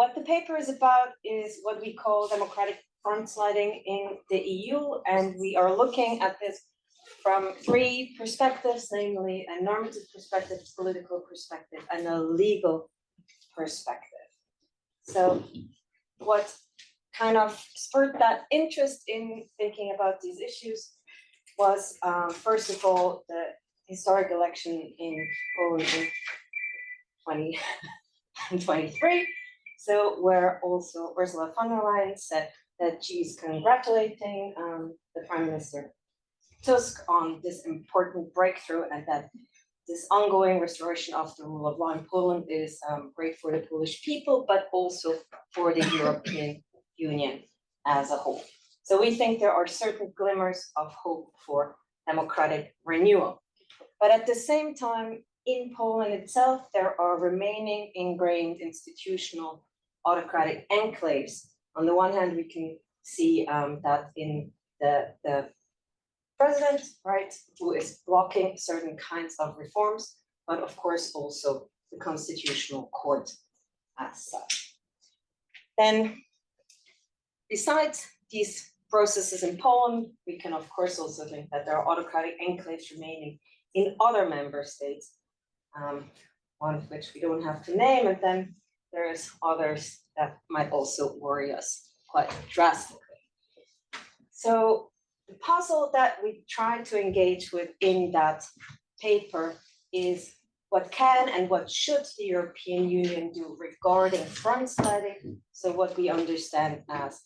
what the paper is about is what we call democratic frontsliding in the EU, and we are looking at this from three perspectives, namely a normative perspective, political perspective, and a legal perspective. So what kind of spurred that interest in thinking about these issues was, first of all, the historic election in Poland in 2023. So where also Ursula von der Leyen said that she's congratulating the Prime Minister Tusk on this important breakthrough, and that this ongoing restoration of the rule of law in Poland is great for the Polish people, but also for the European Union as a whole. So we think there are certain glimmers of hope for democratic renewal. But at the same time, in Poland itself, there are remaining ingrained institutional autocratic enclaves. On the one hand, we can see that in the president, right, who is blocking certain kinds of reforms, but of course also the Constitutional Court as such. Then, besides these processes in Poland, we can of course also think that there are autocratic enclaves remaining in other member states, one of which we don't have to name, and then there's others that might also worry us quite drastically. So the puzzle that we try to engage with in that paper is what can and what should the European Union do regarding frontsliding, so what we understand as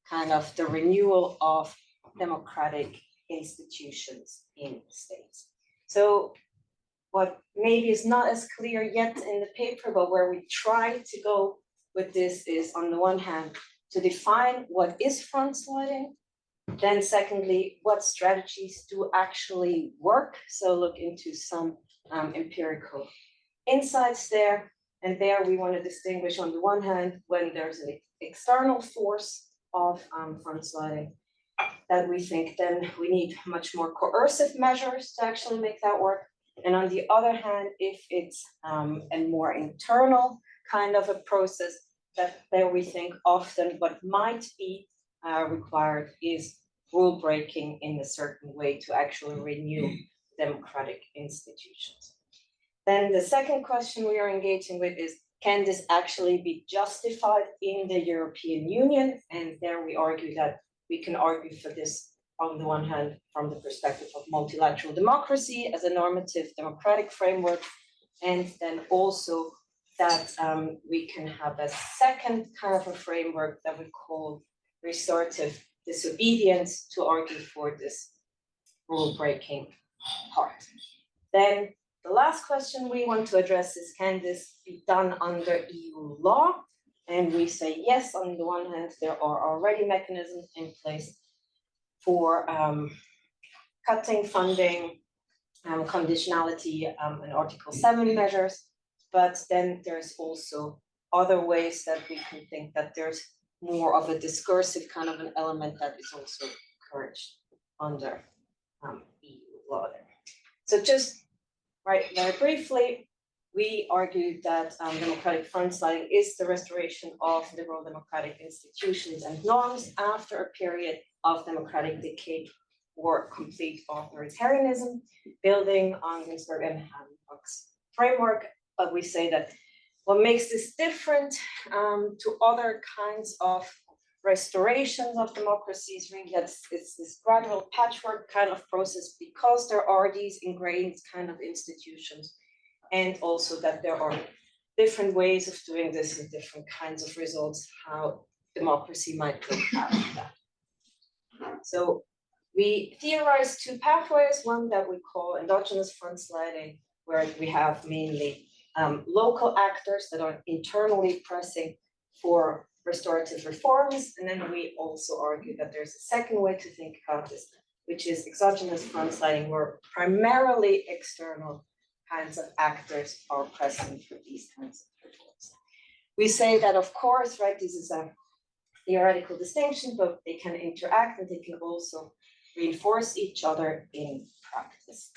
kind of the renewal of democratic institutions in states. So what maybe is not as clear yet in the paper, but where we try to go with this is, on the one hand, to define what is frontsliding. Then secondly, what strategies do actually work? So look into some empirical insights there. And there we want to distinguish, on the one hand, when there's an external force of frontsliding, that we think then we need much more coercive measures to actually make that work. And on the other hand, if it's a more internal kind of a process, that there we think often what might be required is rule breaking in a certain way to actually renew democratic institutions. Then the second question we are engaging with is, can this actually be justified in the European Union? And there we argue that we can argue for this, on the one hand, from the perspective of multilateral democracy as a normative democratic framework, and then also that we can have a second kind of a framework that we call restorative disobedience to argue for this rule-breaking part. Then the last question we want to address is, can this be done under EU law? And we say yes. On the one hand, there are already mechanisms in place for cutting funding, conditionality, and Article 7 measures. But then there's also other ways that we can think that there's more of a discursive kind of an element that is also encouraged under EU law there. So just very briefly, we argue that democratic frontsliding is the restoration of liberal democratic institutions and norms after a period of democratic decay or complete authoritarianism, building on Ginsburg and Hancock's framework. But we say that what makes this different to other kinds of restorations of democracies, really, it's this gradual patchwork kind of process, because there are these ingrained kind of institutions, and also that there are different ways of doing this and different kinds of results, how democracy might look after that. So we theorize two pathways, one that we call endogenous frontsliding, where we have mainly local actors that are internally pressing for restorative reforms. And then we also argue that there's a second way to think about this, which is exogenous frontsliding, where primarily external kinds of actors are pressing for these kinds of reforms. We say that, of course, right, this is a theoretical distinction, but they can interact and they can also reinforce each other in practice.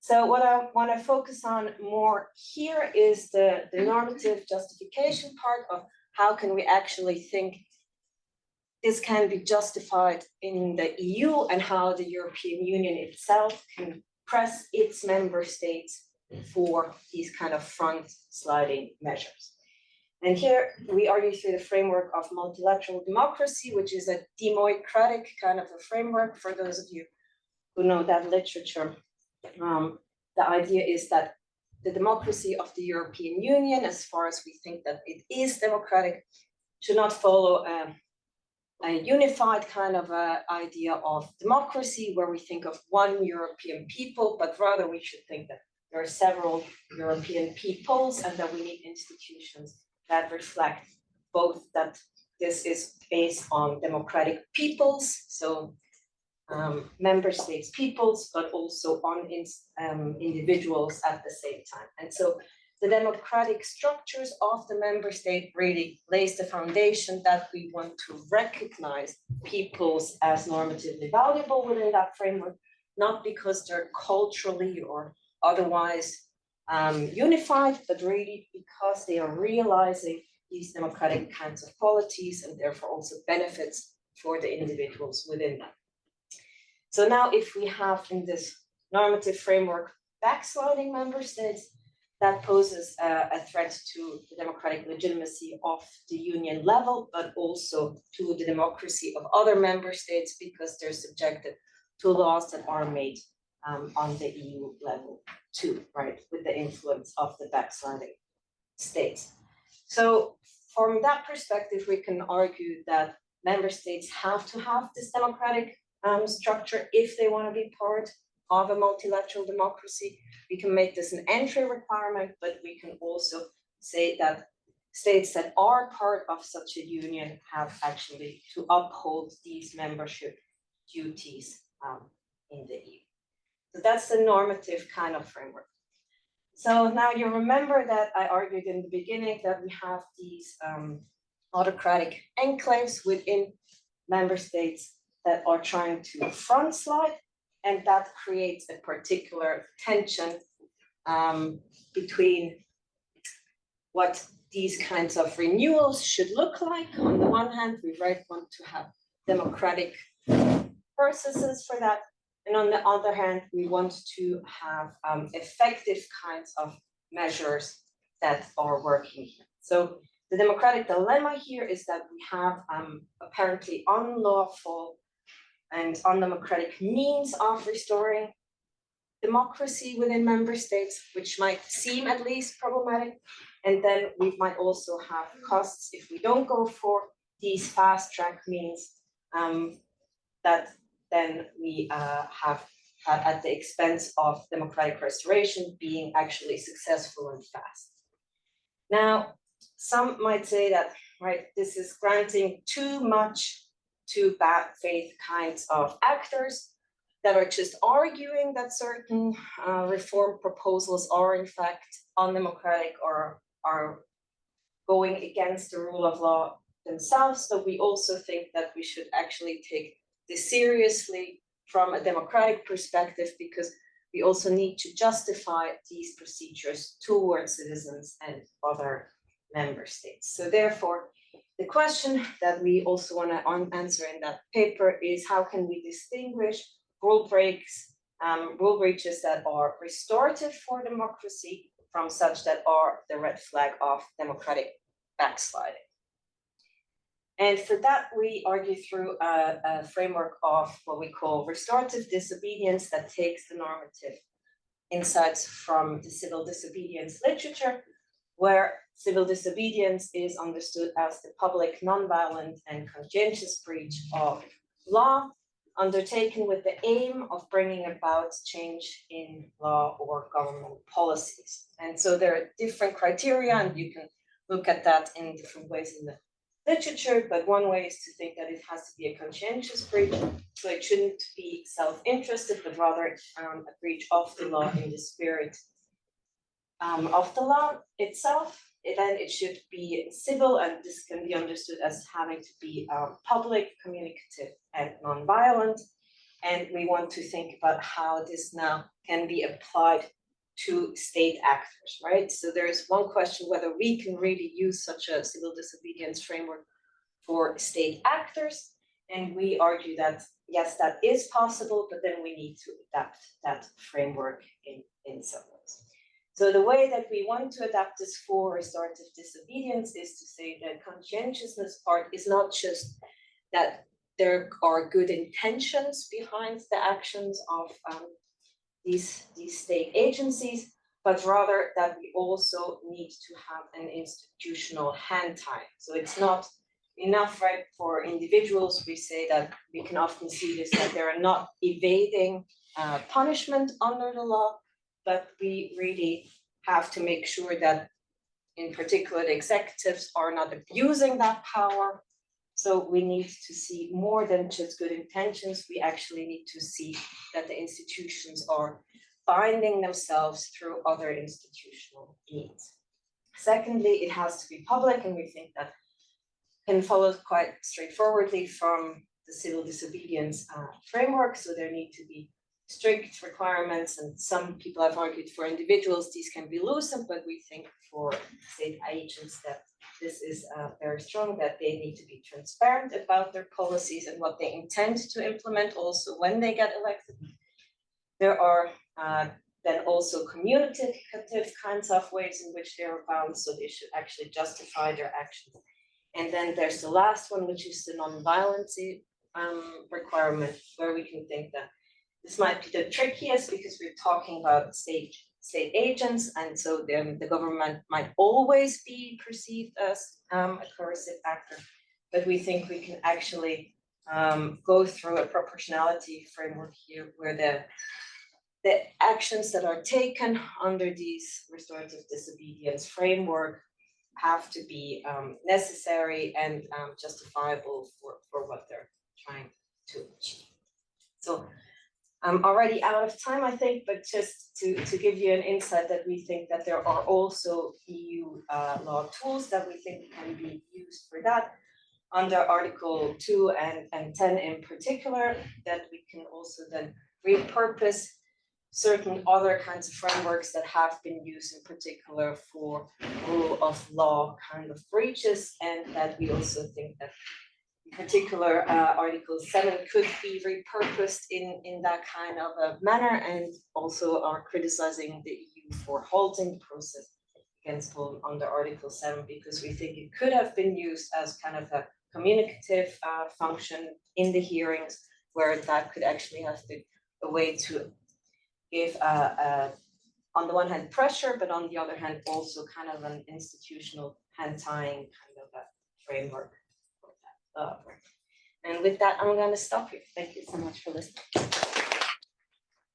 So what I want to focus on more here is the normative justification part of how can we actually think this can be justified in the EU and how the European Union itself can press its member states for these kind of front-sliding measures. And here we argue through the framework of multilateral democracy, which is a democratic kind of a framework for those of you who know that literature. The idea is that the democracy of the European Union, as far as we think that it is democratic, should not follow a unified kind of idea of democracy where we think of one European people, but rather we should think that there are several European peoples and that we need institutions that reflect both that this is based on democratic peoples, so member states peoples, but also on individuals at the same time. And so the democratic structures of the member state really lays the foundation that we want to recognize peoples as normatively valuable within that framework, not because they're culturally or otherwise unified, but really because they are realizing these democratic kinds of qualities and therefore also benefits for the individuals within them. So now if we have in this normative framework backsliding member states, that poses a threat to the democratic legitimacy of the union level, but also to the democracy of other member states because they're subjected to laws that are made on the EU level too, right, with the influence of the backsliding states. So from that perspective, we can argue that member states have to have this democratic structure if they want to be part of a multilateral democracy. We can make this an entry requirement, but we can also say that states that are part of such a union have actually to uphold these membership duties in the EU. So that's the normative kind of framework. So now you remember that I argued in the beginning that we have these autocratic enclaves within member states that are trying to front slide, and that creates a particular tension between what these kinds of renewals should look like. On the one hand, we want to have democratic processes for that, and on the other hand, we want to have effective kinds of measures that are working here. So the democratic dilemma here is that we have apparently unlawful and undemocratic means of restoring democracy within member states, which might seem at least problematic. And then we might also have costs if we don't go for these fast track means that then we have at the expense of democratic restoration being actually successful and fast. Now, some might say that, right, this is granting too much to bad faith kinds of actors that are just arguing that certain reform proposals are in fact undemocratic or are going against the rule of law themselves. So we also think that we should actually take this seriously from a democratic perspective, because we also need to justify these procedures towards citizens and other member states. So therefore, the question that we also want to answer in that paper is how can we distinguish rule breaches that are restorative for democracy from such that are the red flag of democratic backsliding. And for that, we argue through a framework of what we call restorative disobedience that takes the normative insights from the civil disobedience literature, where civil disobedience is understood as the public, nonviolent, and conscientious breach of law undertaken with the aim of bringing about change in law or government policies. And so there are different criteria, and you can look at that in different ways in the literature, but one way is to think that it has to be a conscientious breach, so it shouldn't be self-interested, but rather a breach of the law in the spirit of the law itself. Then it should be civil, and this can be understood as having to be public, communicative, and non-violent. and we want to think about how this now can be applied to state actors, right? So there's one question whether we can really use such a civil disobedience framework for state actors, and we argue that yes, that is possible, but then we need to adapt that framework in some ways. So the way that we want to adapt this for restorative disobedience is to say that conscientiousness part is not just that there are good intentions behind the actions of these state agencies, but rather that we also need to have an institutional hand time. So it's not enough, right, for individuals. We say that we can often see this, that they are not evading punishment under the law, but we really have to make sure that, in particular, the executives are not abusing that power. So we need to see more than just good intentions. We actually need to see that the institutions are binding themselves through other institutional needs. Secondly, it has to be public, and we think that can follow quite straightforwardly from the civil disobedience framework. So there need to be strict requirements, and some people have argued for individuals these can be loosened, but we think for state agents that this is very strong, that they need to be transparent about their policies and what they intend to implement also when they get elected. There are then also communicative kinds of ways in which they are bound, so they should actually justify their actions. And then there's the last one, which is the non-violence requirement, where we can think that this might be the trickiest because we're talking about state agents, and so the government might always be perceived as a coercive actor. But we think we can actually go through a proportionality framework here, where the actions that are taken under these restorative disobedience framework have to be necessary and justifiable for what they're trying to achieve. So I'm already out of time, I think, but just to give you an insight that we think that there are also EU law tools that we think can be used for that under Article 2 and 10 in particular, that we can also then repurpose certain other kinds of frameworks that have been used in particular for rule of law kind of breaches, and that we also think that in particular Article 7 could be repurposed in that kind of a manner, and also are criticizing the EU for halting the process against Poland under Article 7, because we think it could have been used as kind of a communicative function in the hearings, where that could actually have been a way to give, on the one hand, pressure, but on the other hand, also kind of an institutional hand-tying kind of a framework for that. And with that, I'm going to stop here. Thank you so much for listening.